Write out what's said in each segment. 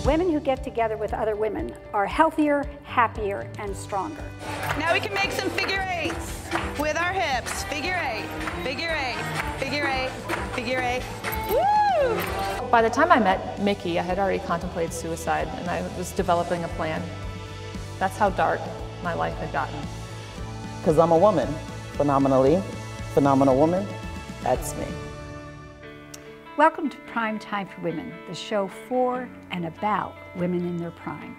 Women who get together with other women are healthier, happier, and stronger. Now we can make some figure eights with our hips. Figure eight, figure eight, figure eight, figure eight. Woo! By the time I met Mickey, I had already contemplated suicide and I was developing a plan. That's how dark my life had gotten. Because I'm a woman, phenomenal woman, that's me. Welcome to Prime Time for Women, the show for and about women in their prime.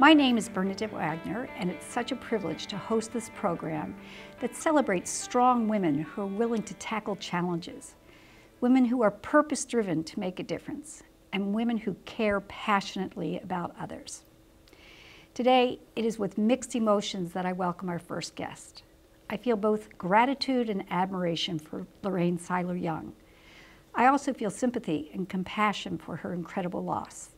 My name is Bernadette Wagner, and it's such a privilege to host this program that celebrates strong women who are willing to tackle challenges, women who are purpose-driven to make a difference, and women who care passionately about others. Today, it is with mixed emotions that I welcome our first guest. I feel both gratitude and admiration for Lorraine Seiler Young. I also feel sympathy and compassion for her incredible loss.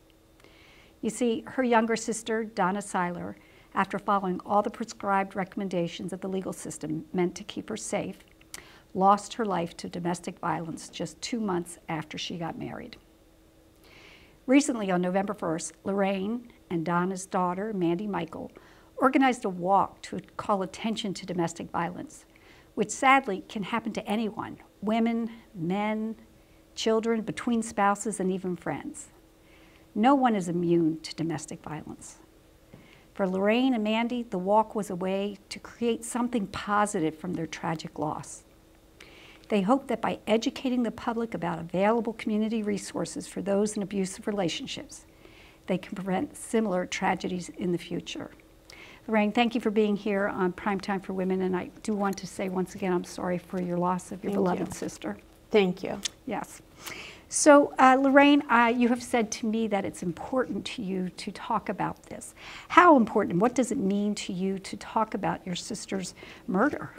You see, her younger sister, Donna Seiler, after following all the prescribed recommendations of the legal system meant to keep her safe, lost her life to domestic violence just 2 months after she got married. Recently, on November 1st, Lorraine and Donna's daughter, Mandy Michael, organized a walk to call attention to domestic violence, which sadly can happen to anyone, women, men, children, between spouses, and even friends. No one is immune to domestic violence. For Lorraine and Mandy, the walk was a way to create something positive from their tragic loss. They hoped that by educating the public about available community resources for those in abusive relationships, they can prevent similar tragedies in the future. Lorraine, thank you for being here on Prime Time for Women, and I do want to say once again, I'm sorry for your loss of your beloved sister. Thank you. Yes. So, Lorraine, you have said to me that it's important to you to talk about this. How important? What does it mean to you to talk about your sister's murder?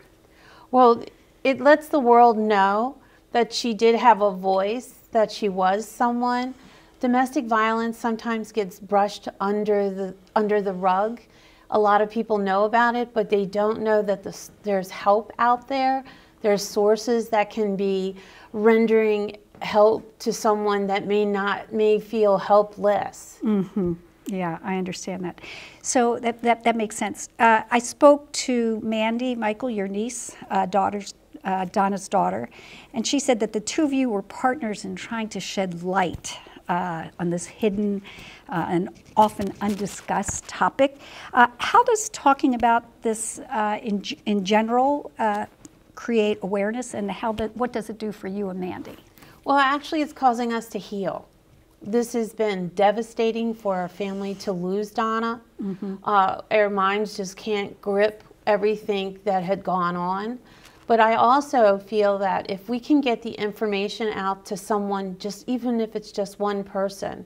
Well, it lets the world know that she did have a voice, that she was someone. Domestic violence sometimes gets brushed under the rug. A lot of people know about it, but they don't know that there's help out there. There's sources that can be rendering help to someone that may feel helpless. Mm-hmm. Yeah, I understand that. So that makes sense. I spoke to Mandy Michael, your niece, Donna's daughter, and she said that the two of you were partners in trying to shed light on this hidden and often undiscussed topic. How does talking about this in general create awareness, and what does it do for you and Mandy? Well, actually, it's causing us to heal. This has been devastating for our family to lose Donna. Mm-hmm. Our minds just can't grip everything that had gone on. But I also feel that if we can get the information out to someone, just even if it's just one person,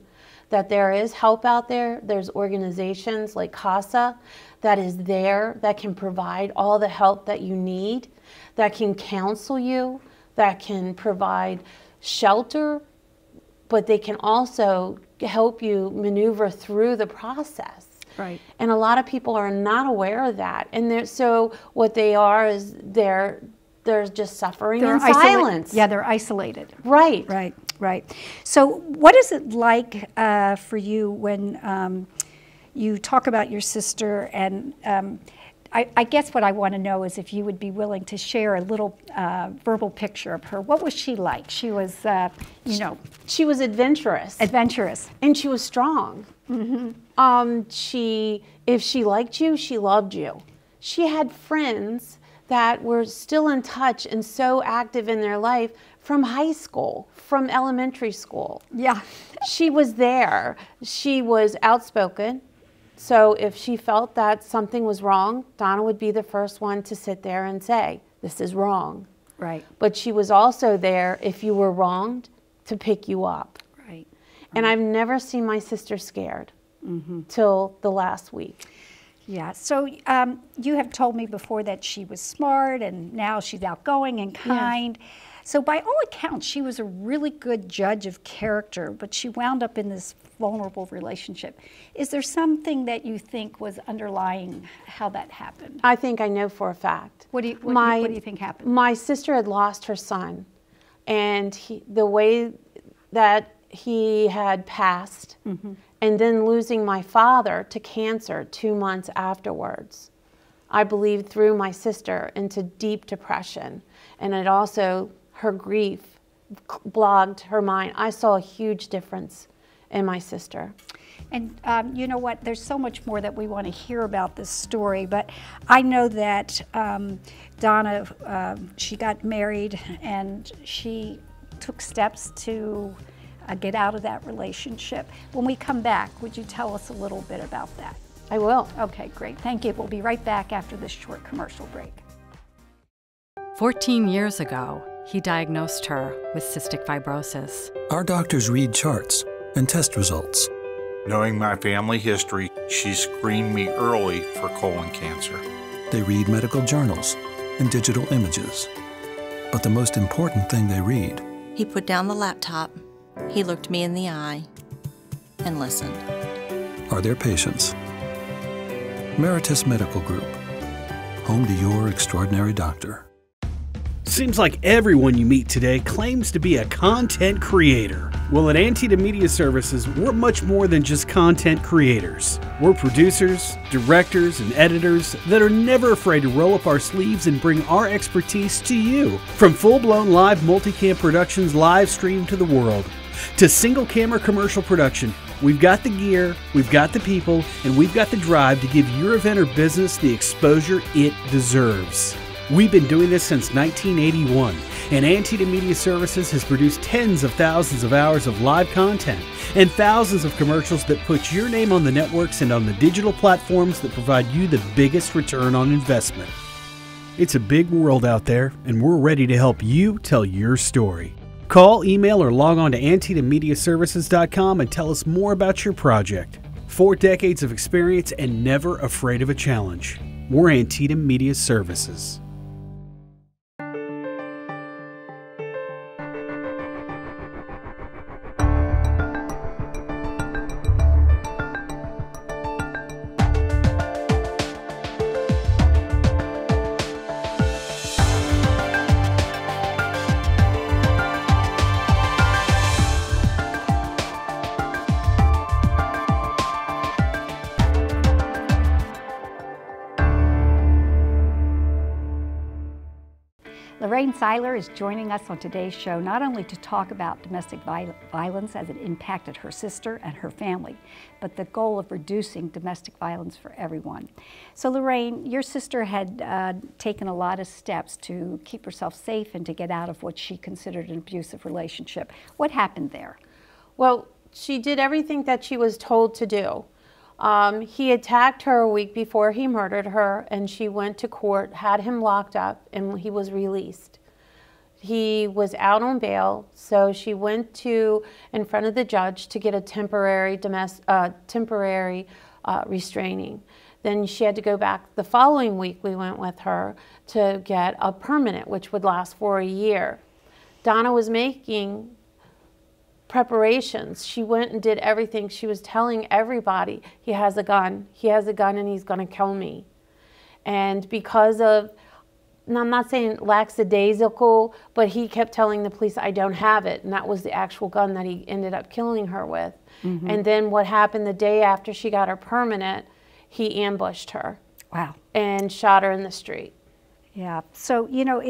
that there is help out there. There's organizations like CASA that is there, that can provide all the help that you need, that can counsel you, that can provide shelter, but they can also help you maneuver through the process. Right. And a lot of people are not aware of that. And so what they are is they're just suffering in silence. Yeah, they're isolated. Right. Right, right. So what is it like for you when you talk about your sister? And I guess what I want to know is if you would be willing to share a little verbal picture of her. What was she like? She was, She was adventurous. Adventurous. And she was strong. Mm-hmm. If she liked you, she loved you. She had friends that were still in touch and so active in their life from high school, from elementary school. Yeah. She was there. She was outspoken. So if she felt that something was wrong, Donna would be the first one to sit there and say, this is wrong. Right. But she was also there, if you were wronged, to pick you up. Right. And I've never seen my sister scared till the last week. Yeah, so you have told me before that she was smart and now she's outgoing and kind. Yes. So by all accounts, she was a really good judge of character, but she wound up in this vulnerable relationship. Is there something that you think was underlying how that happened? I think I know for a fact. What do you think happened? My sister had lost her son, and the way that he had passed, and then losing my father to cancer 2 months afterwards, I believe threw my sister into deep depression. And it also, her grief blogged her mind. I saw a huge difference in my sister. And you know what, there's so much more that we want to hear about this story, but I know that Donna, she got married and she took steps to get out of that relationship. When we come back, would you tell us a little bit about that? I will. Okay, great, thank you. We'll be right back after this short commercial break. 14 years ago, he diagnosed her with cystic fibrosis. Our doctors read charts and test results. Knowing my family history, she screened me early for colon cancer. They read medical journals and digital images. But the most important thing they read... He put down the laptop, he looked me in the eye, and listened. ...are their patients. Meritus Medical Group. Home to your extraordinary doctor. Seems like everyone you meet today claims to be a content creator. Well, at Antietam Media Services, we're much more than just content creators. We're producers, directors, and editors that are never afraid to roll up our sleeves and bring our expertise to you. From full-blown live multicam productions live streamed to the world, to single-camera commercial production, we've got the gear, we've got the people, and we've got the drive to give your event or business the exposure it deserves. We've been doing this since 1981, and Antietam Media Services has produced tens of thousands of hours of live content and thousands of commercials that put your name on the networks and on the digital platforms that provide you the biggest return on investment. It's a big world out there, and we're ready to help you tell your story. Call, email, or log on to AntietamMediaServices.com and tell us more about your project. 4 decades of experience and never afraid of a challenge. We're Antietam Media Services. Lorraine Seiler is joining us on today's show not only to talk about domestic violence as it impacted her sister and her family, but the goal of reducing domestic violence for everyone. So Lorraine, your sister had taken a lot of steps to keep herself safe and to get out of what she considered an abusive relationship. What happened there? Well, she did everything that she was told to do. He attacked her a week before he murdered her, and she went to court, had him locked up, and he was released. He was out on bail, so she went in front of the judge to get a temporary restraining. Then she had to go back the following week. We went with her to get a permanent, which would last for a year. Donna was making preparations. She went and did everything. She was telling everybody, he has a gun, and he's going to kill me. And because of, and I'm not saying lackadaisical, but he kept telling the police, I don't have it. And that was the actual gun that he ended up killing her with. Mm-hmm. And then what happened the day after she got her permanent, he ambushed her. Wow. And shot her in the street. Yeah, so, you know,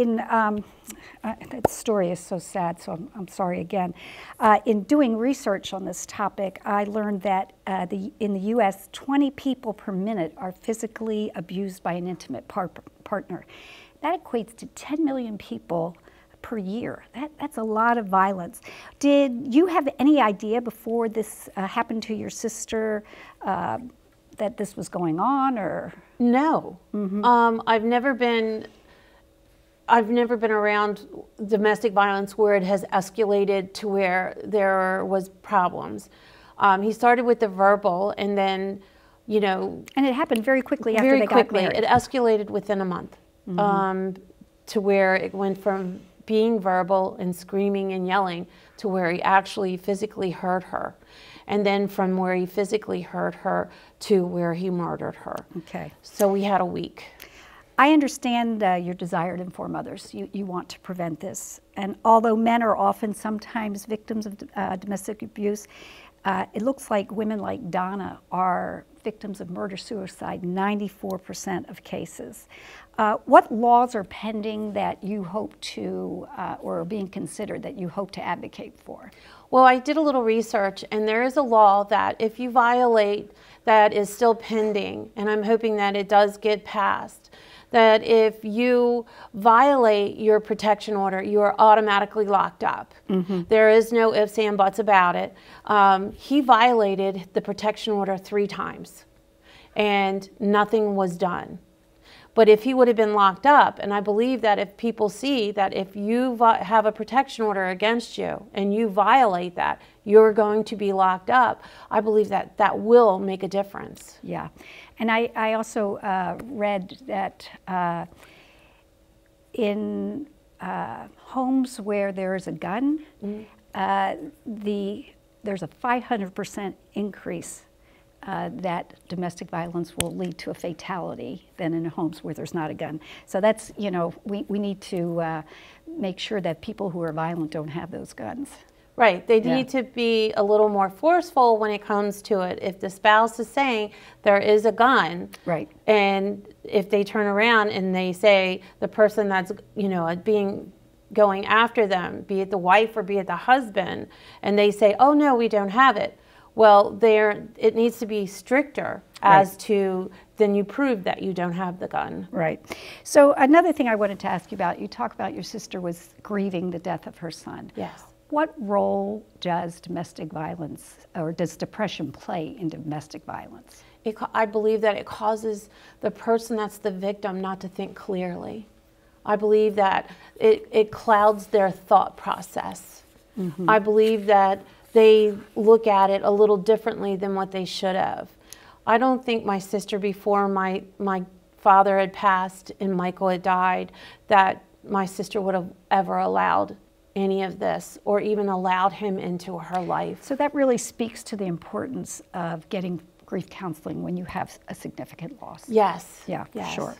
that story is so sad, so I'm sorry again. In doing research on this topic, I learned that in the U.S., 20 people per minute are physically abused by an intimate partner. That equates to 10 million people per year. That's a lot of violence. Did you have any idea before this happened to your sister that this was going on, or? No. Mm-hmm. I've never been around domestic violence where it has escalated to where there was problems. He started with the verbal, and then, you know, and it happened very quickly after they got married. It escalated within a month, mm-hmm. To where it went from being verbal and screaming and yelling to where he actually physically hurt her. And then from where he physically hurt her to where he murdered her. Okay. So we had a week. I understand your desire to inform others. You want to prevent this. And although men are often sometimes victims of domestic abuse, it looks like women like Donna are victims of murder-suicide 94% of cases. What laws are pending that you hope to, or are being considered that you hope to advocate for? Well, I did a little research, and there is a law that if you violate, that is still pending, and I'm hoping that it does get passed, that if you violate your protection order, you are automatically locked up. There is no ifs and buts about it. He violated the protection order 3 times, and nothing was done. But if he would have been locked up, and I believe that if people see that if you have a protection order against you and you violate that, you're going to be locked up, I believe that that will make a difference. Yeah. And I also read that in homes where there is a gun, there's a 500% increase that domestic violence will lead to a fatality than in homes where there's not a gun. So that's, you know, we need to make sure that people who are violent don't have those guns. Right. They need to be a little more forceful when it comes to it. If the spouse is saying there is a gun, right, and if they turn around and they say the person that's, you know, going after them, be it the wife or be it the husband, and they say, oh no, we don't have it. Well, it needs to be stricter as to, then you prove that you don't have the gun. Right. So another thing I wanted to ask you about, you talk about your sister was grieving the death of her son. Yes. What role does domestic violence, or does depression play in domestic violence? I believe that it causes the person that's the victim not to think clearly. I believe that it clouds their thought process. I believe that they look at it a little differently than what they should have. I don't think my sister, before my father had passed and Michael had died, that my sister would have ever allowed any of this or even allowed him into her life. So that really speaks to the importance of getting grief counseling when you have a significant loss. Yes. Yeah, yes. Sure.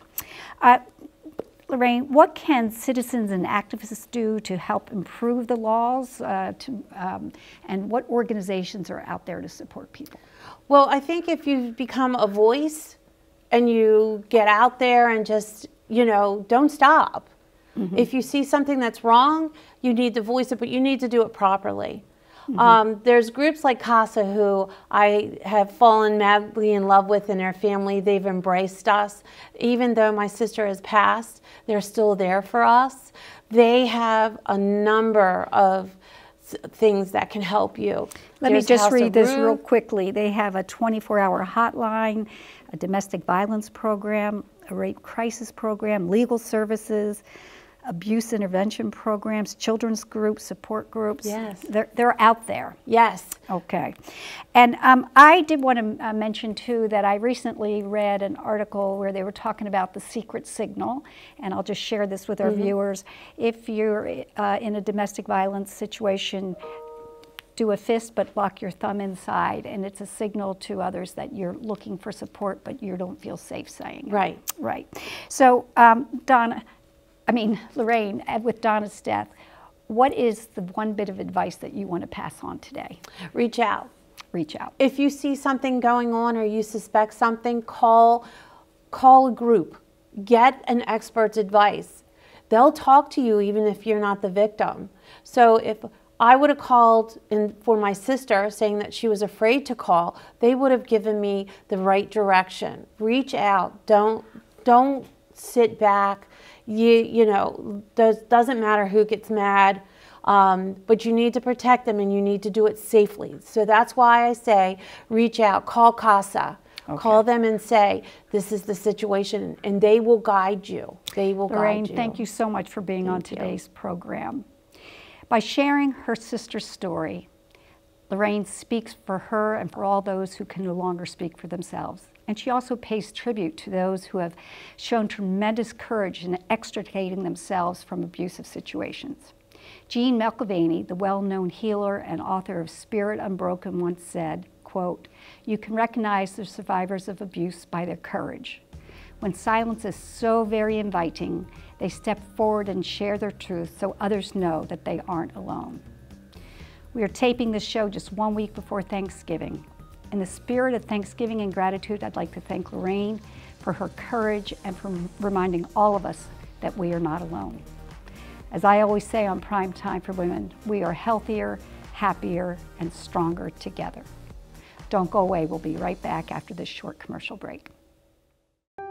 Lorraine, what can citizens and activists do to help improve the laws, and what organizations are out there to support people? Well, I think if you become a voice and you get out there and just, you know, don't stop. If you see something that's wrong, you need to voice it, but you need to do it properly. There's groups like CASA who I have fallen madly in love with in their family. They've embraced us. Even though my sister has passed, they're still there for us. They have a number of things that can help you. Let me just read this real quickly. They have a 24-hour hotline, a domestic violence program, a rape crisis program, legal services, abuse intervention programs, children's groups, support groups. Yes. They're out there. Yes. Okay. And I did want to mention too that I recently read an article where they were talking about the secret signal, and I'll just share this with our viewers. If you're in a domestic violence situation, do a fist but lock your thumb inside, and it's a signal to others that you're looking for support but you don't feel safe saying it. Right. Right. So Lorraine, with Donna's death, what is the one bit of advice that you want to pass on today? Reach out. Reach out. If you see something going on or you suspect something, call a group. Get an expert's advice. They'll talk to you even if you're not the victim. So if I would have called for my sister saying that she was afraid to call, they would have given me the right direction. Reach out. Don't sit back. You know, doesn't matter who gets mad, but you need to protect them and you need to do it safely. So that's why I say reach out, call CASA. Okay. Call them and say, this is the situation, and they will guide you. They will Lorraine, guide you. thank you so much for being on today's program. By sharing her sister's story, Lorraine speaks for her and for all those who can no longer speak for themselves. And she also pays tribute to those who have shown tremendous courage in extricating themselves from abusive situations. Jean McElvaney, the well-known healer and author of Spirit Unbroken, once said, quote, "You can recognize the survivors of abuse by their courage. When silence is so very inviting, they step forward and share their truth so others know that they aren't alone." We are taping this show just 1 week before Thanksgiving. In the spirit of Thanksgiving and gratitude, I'd like to thank Lorraine for her courage and for reminding all of us that we are not alone. As I always say on Prime Time for Women, we are healthier, happier, and stronger together. Don't go away. We'll be right back after this short commercial break.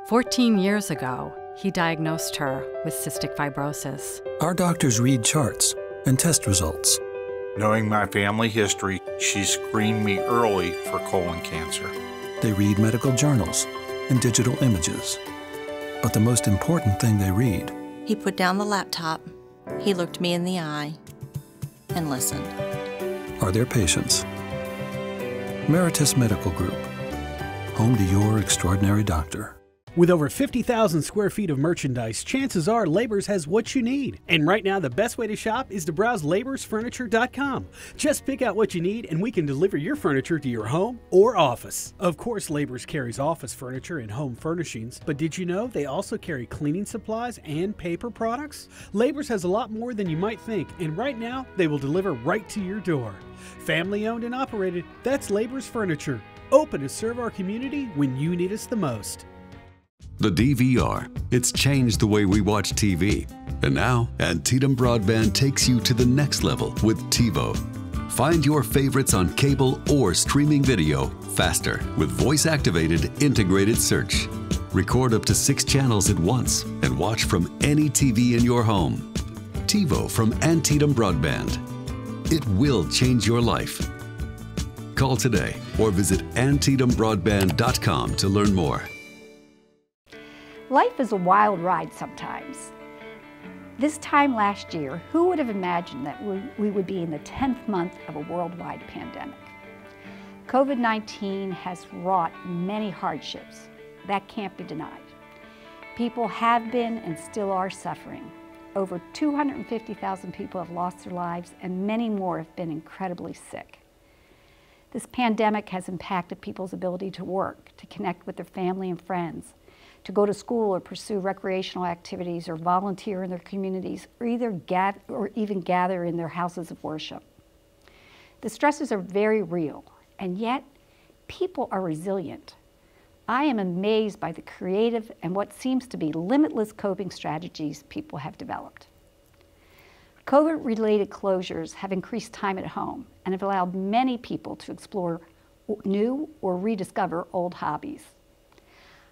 14 years ago, he diagnosed her with cystic fibrosis. Our doctors read charts and test results. Knowing my family history, she screened me early for colon cancer. They read medical journals and digital images. But the most important thing they read... He put down the laptop, he looked me in the eye, and listened. ...are their patients. Meritus Medical Group, home to your extraordinary doctor. With over 50,000 square feet of merchandise, chances are Labors has what you need. And right now, the best way to shop is to browse laborsfurniture.com. Just pick out what you need and we can deliver your furniture to your home or office. Of course, Labors carries office furniture and home furnishings, but did you know they also carry cleaning supplies and paper products? Labors has a lot more than you might think, and right now, they will deliver right to your door. Family owned and operated, that's Labors Furniture. Open to serve our community when you need us the most. The DVR. It's changed the way we watch TV. And now, Antietam Broadband takes you to the next level with TiVo. Find your favorites on cable or streaming video faster with voice-activated integrated search. Record up to 6 channels at once and watch from any TV in your home. TiVo from Antietam Broadband. It will change your life. Call today or visit AntietamBroadband.com to learn more. Life is a wild ride sometimes. This time last year, who would have imagined that we would be in the 10th month of a worldwide pandemic? COVID-19 has wrought many hardships. That can't be denied. People have been and still are suffering. Over 250,000 people have lost their lives and many more have been incredibly sick. This pandemic has impacted people's ability to work, to connect with their family and friends, to go to school or pursue recreational activities or volunteer in their communities or even gather in their houses of worship. The stresses are very real, and yet people are resilient. I am amazed by the creative and what seems to be limitless coping strategies people have developed. COVID-related closures have increased time at home and have allowed many people to explore new or rediscover old hobbies.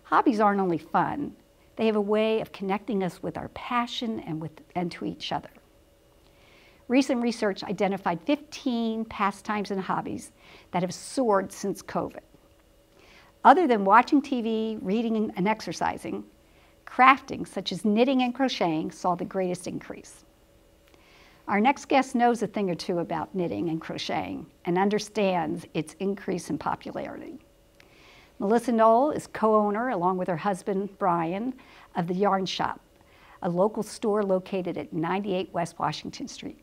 Hobbies aren't only fun, they have a way of connecting us with our passion and to each other. Recent research identified 15 pastimes and hobbies that have soared since COVID. Other than watching TV, reading, and exercising, crafting, such as knitting and crocheting, saw the greatest increase. Our next guest knows a thing or two about knitting and crocheting and understands its increase in popularity. Melissa Knoll is co-owner, along with her husband, Brian, of The Yarn Shop, a local store located at 98 West Washington Street.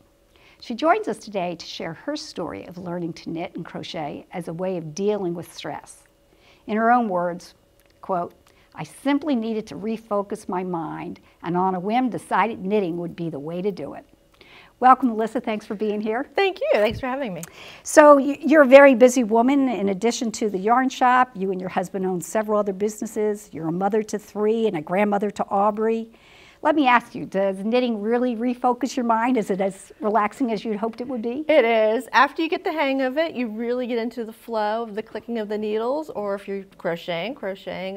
She joins us today to share her story of learning to knit and crochet as a way of dealing with stress. In her own words, quote, "I simply needed to refocus my mind and on a whim decided knitting would be the way to do it." Welcome, Melissa. Thanks for being here. Thank you. Thanks for having me. So you're a very busy woman. In addition to the yarn shop, you and your husband own several other businesses. You're a mother to 3 and a grandmother to Aubrey. Let me ask you, does knitting really refocus your mind? Is it as relaxing as you'd hoped it would be? It is. After you get the hang of it, you really get into the flow of the clicking of the needles, or if you're crocheting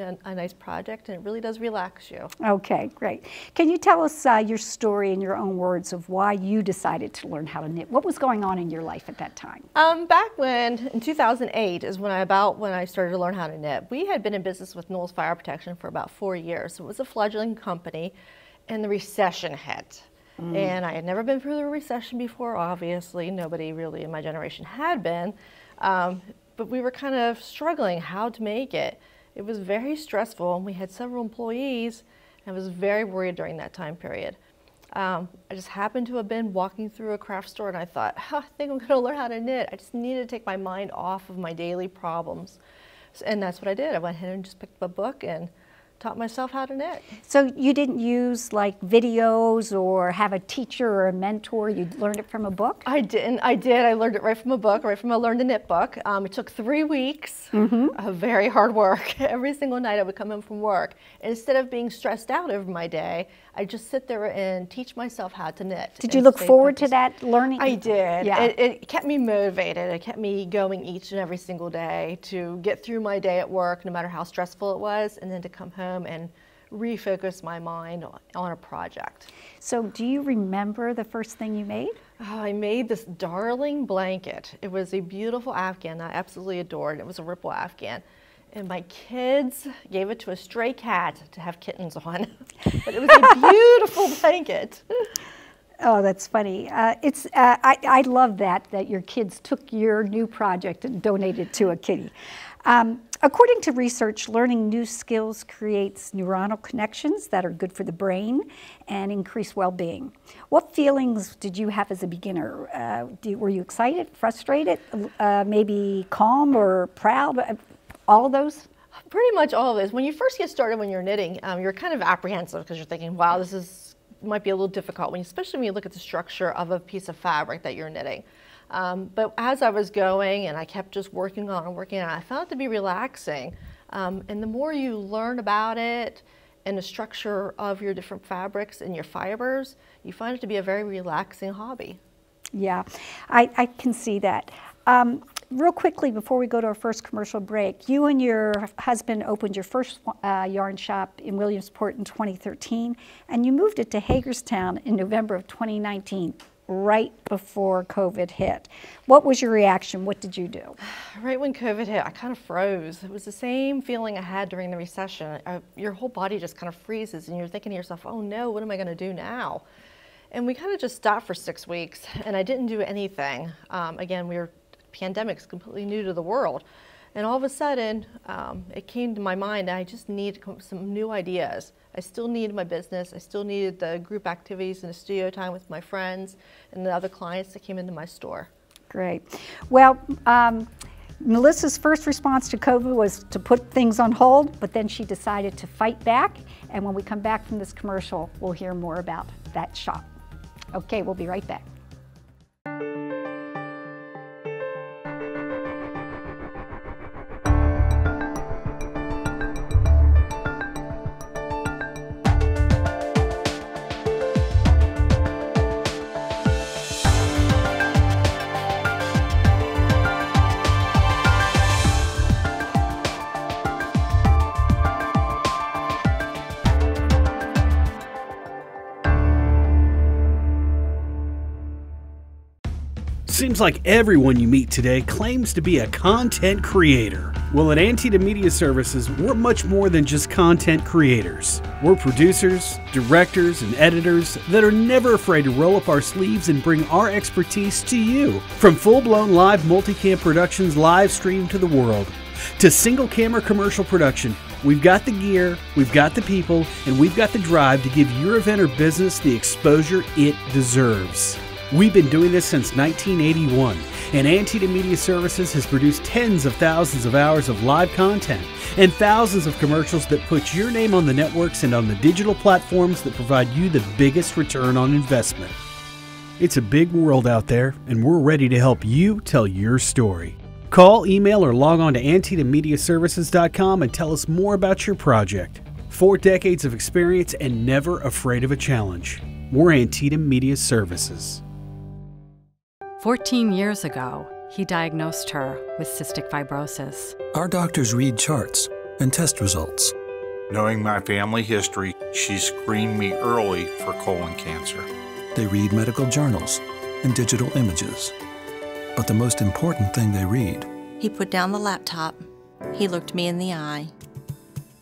a nice project, and it really does relax you. Okay, great. Can you tell us your story in your own words of why you decided to learn how to knit? What was going on in your life at that time? Back in 2008 is when I started to learn how to knit. We had been in business with Knoll's Fire Protection for about 4 years. So it was a fledgling company. And the recession hit. And I had never been through the recession before, obviously. Nobody really in my generation had been. But we were kind of struggling how to make it. It was very stressful, and we had several employees, and I was very worried during that time period. I just happened to have been walking through a craft store, and I thought, I think I'm going to learn how to knit. I just needed to take my mind off of my daily problems. And that's what I did. I went ahead and just picked up a book and taught myself how to knit. So you didn't use like videos or have a teacher or a mentor? You learned it from a book? I didn't. I did. I learned it right from a book, right from a Learn to Knit book. It took 3 weeks of very hard work. Every single night I would come home from work. And instead of being stressed out over my day, I just sit there and teach myself how to knit. Did you look forward to that learning? I did. Yeah. It kept me motivated. It kept me going each and every single day to get through my day at work, no matter how stressful it was, and then to come home and refocus my mind on a project. So do you remember the first thing you made? Oh, I made this darling blanket. It was a beautiful Afghan I absolutely adored. It was a ripple Afghan. And my kids gave it to a stray cat to have kittens on. But it was a beautiful blanket. Oh, that's funny. I love that your kids took your new project and donated to a kitty. According to research, learning new skills creates neuronal connections that are good for the brain and increase well-being. What feelings did you have as a beginner? Were you excited, frustrated, maybe calm or proud? All of those? Pretty much all of those. When you first get started when you're knitting, you're kind of apprehensive because you're thinking, wow, might be a little difficult, especially when you look at the structure of a piece of fabric that you're knitting. But as I was going and I kept just working on it, I found it to be relaxing. And the more you learn about it and the structure of your different fabrics and your fibers, you find it to be a very relaxing hobby. Yeah, I can see that. Real quickly, before we go to our first commercial break, you and your husband opened your first yarn shop in Williamsport in 2013, and you moved it to Hagerstown in November of 2019, right before COVID hit. What was your reaction? What did you do? Right when COVID hit, I kind of froze. It was the same feeling I had during the recession. Your whole body just kind of freezes, and you're thinking to yourself, oh no, what am I going to do now? And we kind of just stopped for 6 weeks, and I didn't do anything. Again, pandemic's completely new to the world. And all of a sudden, it came to my mind, I just need some new ideas. I still needed my business. I still needed the group activities and the studio time with my friends and the other clients that came into my store. Great. Well, Melissa's first response to COVID was to put things on hold, but then she decided to fight back. And when we come back from this commercial, we'll hear more about that shop. Okay, we'll be right back. Seems like everyone you meet today claims to be a content creator. Well, at Antietam Media Services, we're much more than just content creators. We're producers, directors, and editors that are never afraid to roll up our sleeves and bring our expertise to you. From full-blown live multicam productions live streamed to the world, to single-camera commercial production, we've got the gear, we've got the people, and we've got the drive to give your event or business the exposure it deserves. We've been doing this since 1981, and Antietam Media Services has produced tens of thousands of hours of live content and thousands of commercials that put your name on the networks and on the digital platforms that provide you the biggest return on investment. It's a big world out there, and we're ready to help you tell your story. Call, email, or log on to AntietamMediaServices.com and tell us more about your project. 4 decades of experience and never afraid of a challenge. We're Antietam Media Services. 14 years ago, he diagnosed her with cystic fibrosis. Our doctors read charts and test results. Knowing my family history, she screened me early for colon cancer. They read medical journals and digital images. But the most important thing they read... He put down the laptop, he looked me in the eye,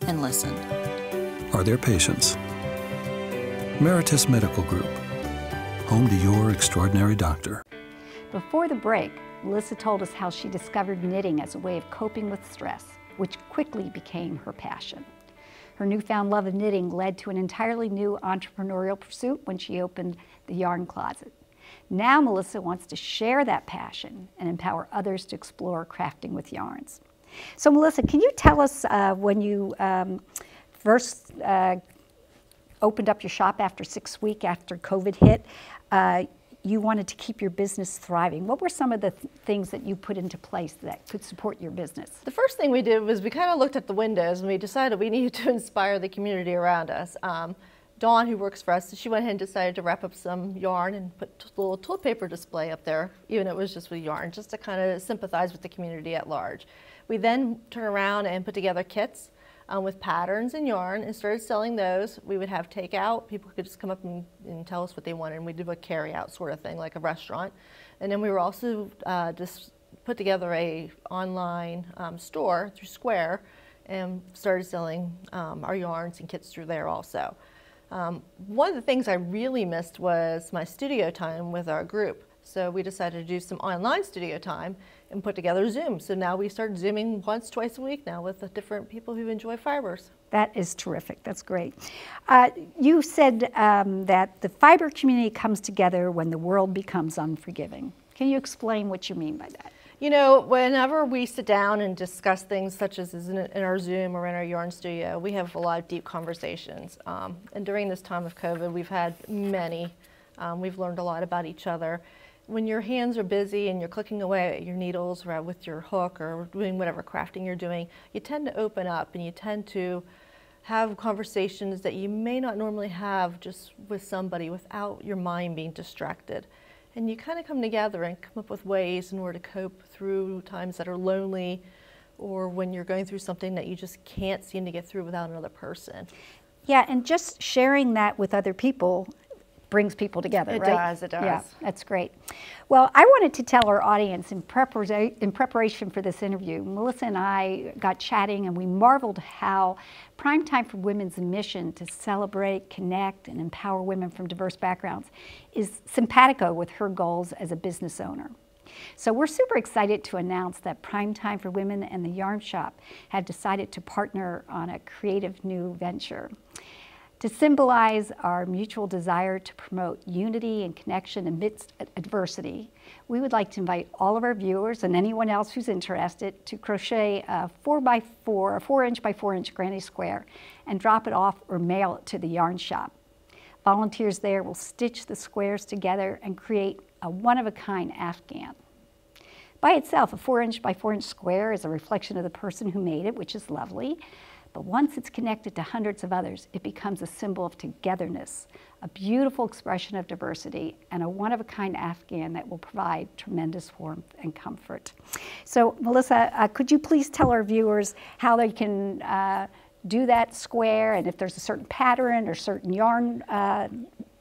and listened. ...are their patients. Meritus Medical Group, home to your extraordinary doctor. Before the break, Melissa told us how she discovered knitting as a way of coping with stress, which quickly became her passion. Her newfound love of knitting led to an entirely new entrepreneurial pursuit when she opened the Yarn Closet. Now Melissa wants to share that passion and empower others to explore crafting with yarns. So Melissa, can you tell us when you first opened up your shop after 6 weeks after COVID hit, you wanted to keep your business thriving. What were some of the things that you put into place that could support your business? The first thing we did was we kind of looked at the windows and we decided we needed to inspire the community around us. Dawn, who works for us, she went ahead and decided to wrap up some yarn and put a little toilet paper display up there, even if it was just with yarn, just to kind of sympathize with the community at large. We then turned around and put together kits with patterns and yarn and started selling those. We would have takeout. People could just come up and tell us what they wanted, and we did a carry-out sort of thing, like a restaurant. And then we were also just put together a online store through Square and started selling our yarns and kits through there also. One of the things I really missed was my studio time with our group. So we decided to do some online studio time and put together Zoom. So now we start Zooming once, twice a week now with the different people who enjoy fibers. That is terrific. That's great. You said that the fiber community comes together when the world becomes unforgiving. Can you explain what you mean by that? You know, whenever we sit down and discuss things such as in our Zoom or in our yarn studio, we have a lot of deep conversations. And during this time of COVID, we've had many. We've learned a lot about each other. When your hands are busy and you're clicking away at your needles or with your hook or doing whatever crafting you're doing, you tend to open up and you tend to have conversations that you may not normally have just with somebody without your mind being distracted. And you kind of come together and come up with ways in order to cope through times that are lonely or when you're going through something that you just can't seem to get through without another person. Yeah, and just sharing that with other people brings people together, right? It does, it does. Yeah, that's great. Well, I wanted to tell our audience in preparation for this interview, Melissa and I got chatting and we marveled how Primetime for Women's mission to celebrate, connect, and empower women from diverse backgrounds is simpatico with her goals as a business owner. So we're super excited to announce that Primetime for Women and the Yarn Shop have decided to partner on a creative new venture. To symbolize our mutual desire to promote unity and connection amidst adversity, we would like to invite all of our viewers and anyone else who's interested to crochet a 4 inch by 4 inch granny square and drop it off or mail it to the yarn shop. Volunteers there will stitch the squares together and create a one-of-a-kind afghan. By itself, a 4 inch by 4 inch square is a reflection of the person who made it, which is lovely. But once it's connected to hundreds of others, it becomes a symbol of togetherness, a beautiful expression of diversity, and a one-of-a-kind afghan that will provide tremendous warmth and comfort. So, Melissa, could you please tell our viewers how they can do that square, and if there's a certain pattern or certain yarn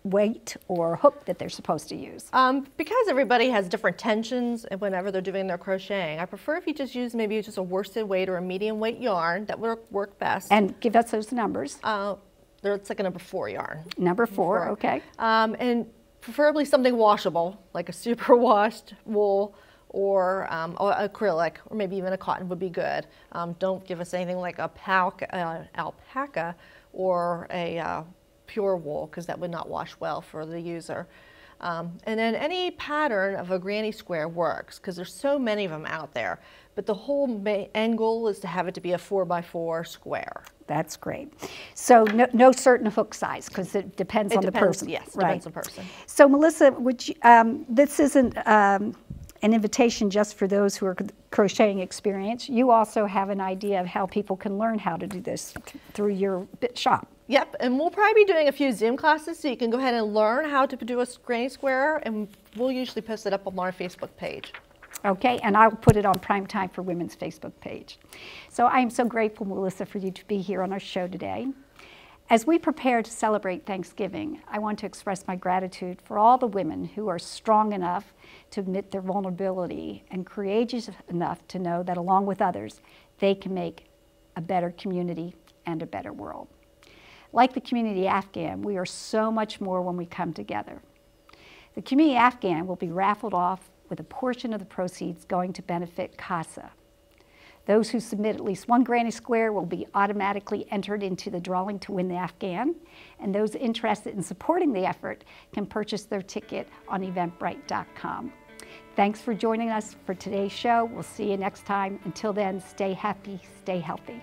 weight or hook that they're supposed to use? Because everybody has different tensions whenever they're doing their crocheting, I prefer if you just use maybe just a worsted weight or a medium weight yarn. That would work best. And give us those numbers. It's like a number 4 yarn. Number 4, okay. And preferably something washable, like a super washed wool or acrylic, or maybe even a cotton would be good. Don't give us anything like a alpaca or a pure wool, because that would not wash well for the user. And then any pattern of a granny square works, because there's so many of them out there. But the whole end goal is to have it to be a 4 by 4 square. That's great. So no certain hook size, because it depends on the person. Yes, right. Depends on the person. So Melissa, would you, this isn't an invitation just for those who are crocheting experience. You also have an idea of how people can learn how to do this through your shop. Yep, and we'll probably be doing a few Zoom classes, so you can go ahead and learn how to do a granny square, and we'll usually post it up on our Facebook page. Okay, and I'll put it on Primetime for Women's Facebook page. So I am so grateful, Melissa, for you to be here on our show today. As we prepare to celebrate Thanksgiving, I want to express my gratitude for all the women who are strong enough to admit their vulnerability and courageous enough to know that along with others, they can make a better community and a better world. Like the Community Afghan, we are so much more when we come together. The Community Afghan will be raffled off with a portion of the proceeds going to benefit CASA. Those who submit at least one granny square will be automatically entered into the drawing to win the Afghan, and those interested in supporting the effort can purchase their ticket on eventbrite.com. Thanks for joining us for today's show. We'll see you next time. Until then, stay happy, stay healthy.